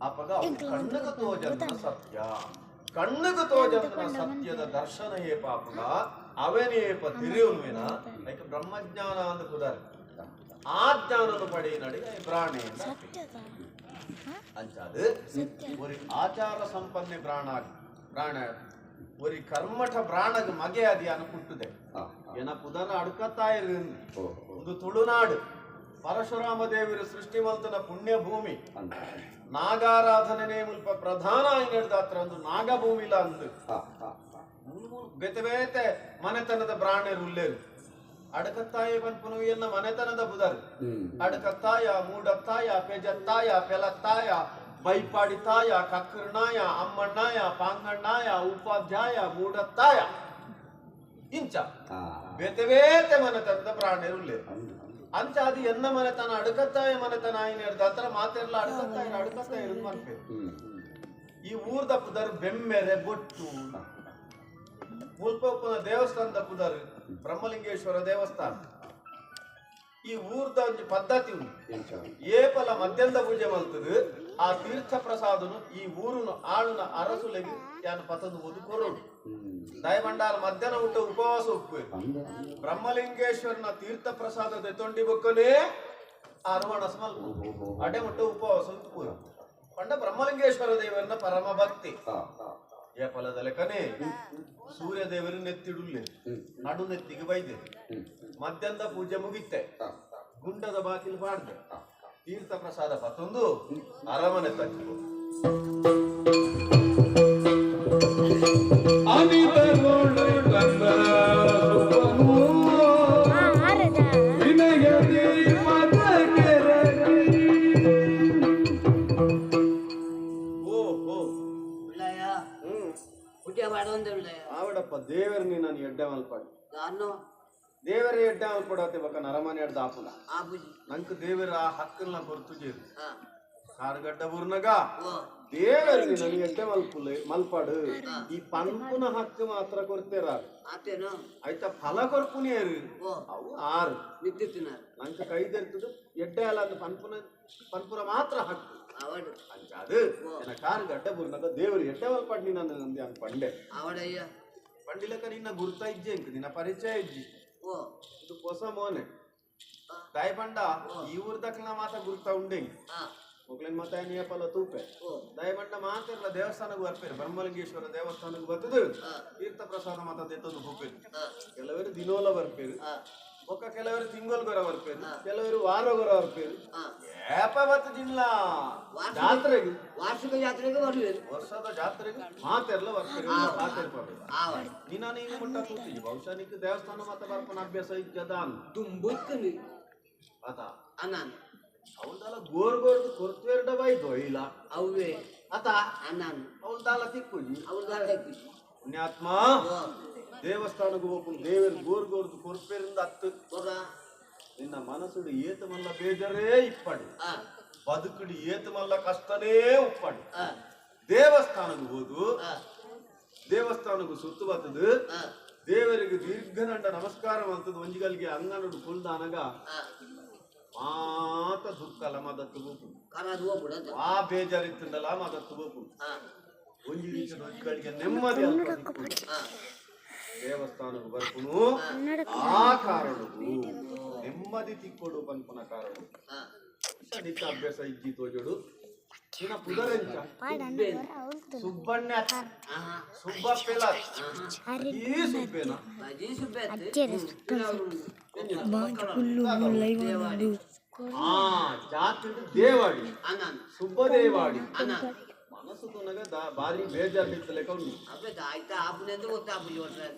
ಅಪಗ ಕಣ್ಣಗ ತೋಜಂತನ ಸತ್ಯ ಕಣ್ಣಗ ತೋಜಂತನ ಸತ್ಯದ ದರ್ಶನಯೇ ಪಾಪಗ ಅವನೇಪ ತಿರಿಯುವಿನ ಲೈಕ್ ಬ್ರಹ್ಮಜ್ಞಾನ ಅಂದ ಕುದಾರ ಆ ಜ್ಞಾನನು ಪಡೆಯ ನಡಿಗೆ ಪ್ರಾಣಿ ಅಂಚಾದು ஒரு ಆಚಾರ ಸಂಪನ್ನೆ ಪ್ರಾಣ ஒரு ಕರ್ಮಠ ಪ್ರಾಣಗ ಮಗೆ ಅದಿ ಅನುಕುಟ್ಟುದೆ ಏನ ಪುದರ ಅಡ್ಕತ್ತಾ ಇರು ಒಂದು ತುಳುನಾಡು ಪರಶುರಾಮ ದೇವರು ಸೃಷ್ಟಿವಂತನ ಪುಣ್ಯ ಭೂಮಿ ನಾಗಾರಾಧನೆ ಮುಲ್ಪ ಪ್ರಧಾನ ನಡೆದಾತ್ರ ಒಂದು ನಾಗಭೂಮಿಲ ಅಂದು ಬೇತೆ ಬೇತೆ ಮನೆತನದ ಪ್ರಾಣರು ಉಲ್ಲೇರು ಅಡಕತ್ತಾಯ ಪನ್ಪುನುವಿಯನ್ನ ಮನೆತನದ ಬುಧರು ಅಡಕತ್ತಾಯ ಮೂಡತ್ತಾಯ ಪೆಜತ್ತಾಯ ಪೆಲತ್ತಾಯ ಬೈಪಾಡಿತಾಯ ಕಕ್ಕರ್ನಾಯ ಅಮ್ಮಣ್ಣಾಯ ಪಾಂಗಣ್ಣಾಯ ಉಪಾಧ್ಯಾಯ ಮೂಡತ್ತಾಯ ಇಂಚ ಬೇತೆ ಬೇತೆ ಮನೆತನದ ಪ್ರಾಣರು ಉಲ್ಲೇರು ಅಂಚ ಅದು ಎನ್ನ ಮನೆತನ ಅಡಕತ್ತಾಯ ಮನೆತನ ಆಯ್ನೇರ್ದ ಹತ್ರ ಮಾತೆಲ್ಲ ಅಡಕತ್ತಾಯ ಇರೋದು ಮನ್ಪೆ ಈ ಊರ್ದ ಪುದರ್ ಬೆಮ್ಮೆರೆ ಬೊಟ್ಟು ಮುಲ್ಪಪ್ಪನ ದೇವಸ್ಥಾನದ ಪುದರ್ ಬ್ರಹ್ಮಲಿಂಗೇಶ್ವರ ದೇವಸ್ಥಾನ ಈ ಊರ್ದ ಒಂದು ಪದ್ಧತಿ ಉಂಟು ಏಪಲ ಮಧ್ಯಂದ ಪೂಜೆ ಮಲ್ತದು ಆ ತೀರ್ಥ ಪ್ರಸಾದನು ಈ ಊರುನು ಆಳುನ ಅರಸುಲೆಗೆ ಯಾನು ಪತದು ಒದುಕೊರೋಡು ದಯಮಂಡಾರ ಮಧ್ಯಾಹ್ನ ಊಟ ಉಪವಾಸ ಉಪ್ಪು ಬ್ರಹ್ಮಲಿಂಗೇಶ್ವರನ ತೀರ್ಥ ಪ್ರಸಾದದ ತೊಂಡಿ ಬೊಕ್ಕನೇ ಅರವಣ ಸ್ಮಲ್ಪ ಅಡೆ ಮುಟ್ಟ ಉಪವಾಸ ಉಪ್ಪು ಪಂಡ ಬ್ರಹ್ಮಲಿಂಗೇಶ್ವರ ದೇವರನ್ನ ಪರಮ ಭಕ್ತಿ ಏ ಫಲದ ಲೆಕ್ಕನೇ ಸೂರ್ಯ ದೇವರು ನೆತ್ತಿಡುಲ್ಲೆ ನಡು ನೆತ್ತಿಗೆ ಬೈದೆ ಮಧ್ಯಾಹ್ನದ ಪೂಜೆ ಮುಗಿತೆ ಗುಂಡದ ಬಾಕಿಲು ಪಾಡ್ದೆ ತೀರ್ಥ ಪ್ರಸಾದ ಪತ್ತೊಂದು ಅರಮನೆ ತಗ್ಗು ಆವಡಪ್ಪ ದೇವರನಿ ನಾನು ಎಡ್ಡೆ ಮಲ್ಪಾಡು ದೇವರ ಎಡ್ಡೆ ಮಲ್ಪಡತ್ತೆ ಬಕ್ಕ ನರಮನೆ ಎಡ್ದ ಆಪುಲ ನಂಗೆ ದೇವರ ಆ ಹಕ್ಕನ್ನ ಹೊರತುಜೇರು ಕಾರುಗಡ್ಡ ಬುರ್ನಗ ದೇವರಿಗೆ ನನಗೆ ಎಡ್ಡೆ ಮಲ್ಪಾಡು ಈ ಪಂಪುನ ಹಕ್ಕು ಮಾತ್ರ ಕೊಡ್ತೇರ ಆಯ್ತಾ ಫಲ ಕೊರ್ಪುನೇರು ಅವು ಆರು ನಂಗೆ ಕೈದೆರ್ತದು ಎಡ್ಡೆ ಅಲ್ಲ ಅದು ಪಂಪುನ ಮಾತ್ರ ಹಕ್ಕು ಅಂಚಾದು ಕಾರು ಗಡ್ಡ ಬುರ್ನಗ ದೇವರು ಎಡ್ಡೆ ಮಲ್ಪಾಡು ನೀನು ನಂದು ಅಂತ ಪಂಡೆ ಪಂಡಿಲಕ ನಿನ್ನ ಗುರ್ತ ಇಜ್ಜೆ ಅಂಕ ನಿನ್ನ ಪರಿಚಯ ಇಜ್ಜಿ ಇದು ಹೊಸ ಮೋನೆ ದಯಪಂಡ ಈ ಊರ್ದಕ್ಲ ಮಾತ ಗುರ್ತ ಉಂಡೆ ಮೊಗ್ಲಿನ ಮತ ನೇಪಲ ತೂಪೆ ದಯಪಂಡ ಮಾತಿರಲ್ಲ ದೇವಸ್ಥಾನಕ್ಕೆ ಬರ್ಪೇರು ಬ್ರಹ್ಮಲಿಂಗೇಶ್ವರ ದೇವಸ್ಥಾನಕ್ಕೆ ಬರ್ತದು ತೀರ್ಥ ಪ್ರಸಾದ ಮಾತ ತೆತ್ತದು ಹೋಗ್ಬೇಕು ಕೆಲವರು ದಿನೋಲ ಬರ್ಪೇರು ಒಕ್ಕ ಕೆಲವರು ತಿಂಗೊಲ್ಗೊರ ಬರ್ಪೇರು ಕೆಲವರು ವಾರಗೊರ ಬರ್ಪೇರು ಏಪ ಮತ್ತ ಜಿಲ್ಲ ಜಾತ್ರೆಗೆ ವಾರ್ಷಿಕ ಜಾತ್ರೆಗೆ ಬರ್ಬೇಕು ವರ್ಷದ ಜಾತ್ರೆಗೆ ಮಾತೆಲ್ಲ ಬರ್ಪೇರು ನೀನು ನೀನು ಮುಟ್ಟ ಕೂತಿದ್ದಿ ಬಹುಶಃ ನಿಕ್ಕೆ ದೇವಸ್ಥಾನ ಮತ್ತೆ ಬರ್ಪನ ಅಭ್ಯಾಸ ಇಜ್ಜದ ತುಂಬುತ್ತೀನಿ ಆತ ಅನಾನ್ ಅವಲ್ದಾಲ ಗೋರ್ಗೋರ್ದು ಕೊರ್ತೇರ್ಡ ಬೈದು ಇಲ್ಲ ಅವೇ ಆತ ಅನಾನ್ ಅವಲ್ದಾಲ ತಿಕ್ಕುಜಿ ಅವಲ್ದಾಲ ತಿಕ್ಕುಜಿ ಪುಣ್ಯಾತ್ಮ ದೇವಸ್ಥಾನಕ್ಕೆ ಹೋಗ್ಕೊಂಡು ದೇವರು ಗೋರ್ಗೋರ್ದು ಕೊರ್ಪೇರಿಂದ ಹತ್ತು ನಿನ್ನ ಮನಸ್ಸುಡು ಏತ ಮಲ್ಲ ಬೇಜರೇ ಇಪ್ಪಡು ಬದುಕುಡಿ ಏತ ಮಲ್ಲ ಕಷ್ಟನೇ ಉಪ್ಪಡು ದೇವಸ್ಥಾನಕ್ಕೆ ಹೋದು ದೇವಸ್ಥಾನಕ್ಕೆ ಸುತ್ತು ಬರ್ತದು ದೇವರಿಗೆ ದೀರ್ಘದಂಡ ನಮಸ್ಕಾರ ಅಂತದ್ದು ಒಂಜಿಗಲ್ಗೆ ಅಂಗನಡು ಕುಲ್ದಾನಗ ಮಾತ ದುಃಖಲ ಮದತ್ತು ಬೋಪು ಆ ಬೇಜಾರಿತ್ತಂದಲ್ಲ ಮದತ್ತು ಬೋಪು ಒಂಜಿ ರೀತಿಯ ಒಂಜಿಗಳಿಗೆ ನೆಮ್ಮದಿ ದೇವಸ್ಥಾನಕ್ಕೆ ಬರ್ಪುನು ಆ ಕಾರಣಕ್ಕೂ ನೆಮ್ಮದಿ ತಿಕ್ಕೊಡು ಪನ್ಪುನ ಕಾರಣ ನಿತ್ಯ ಅಭ್ಯಾಸ ಇಜ್ಜಿ ತೋಜೋಡು ನಿನ್ನ ಪುದರೆಂಚ ಸುಬ್ಬಣ್ಣ ಸುಬ್ಬಪ್ಪೆಲ ಈ ಸುಬ್ಬೆನ ಜಾತಿ ದೇವಾಡಿ ಸುಬ್ಬ ದೇವಾಡಿ ಮನಸ್ಸು ತುನಗ ಬಾರಿ ಬೇಜಾರಿತ್ತಲೆ ಕೌಂಡು ಆಯ್ತಾ ಆಪುನೆಂದು ಗೊತ್ತಾಪು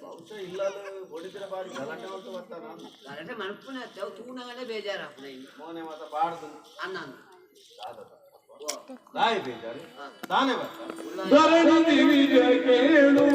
ಬಹುಶಃ ಇಲ್ಲ ಹೊಡಿದ್ರೆ ಬಾರಿ ಗಲಾಟೆ ಅಂತ ಬರ್ತಾನ ಗಲಾಟೆ ಮನಪುನ ತೂನಗನೆ ಬೇಜಾರಾಪುನ ಮೋನೆ ಮಾತ ಬಾಡ್ದು ಅಣ್ಣನು ದಾಯಿ ಬೇಜಾರು ತಾನೇ ಬರ್ತಾನೆ ಕೇಳು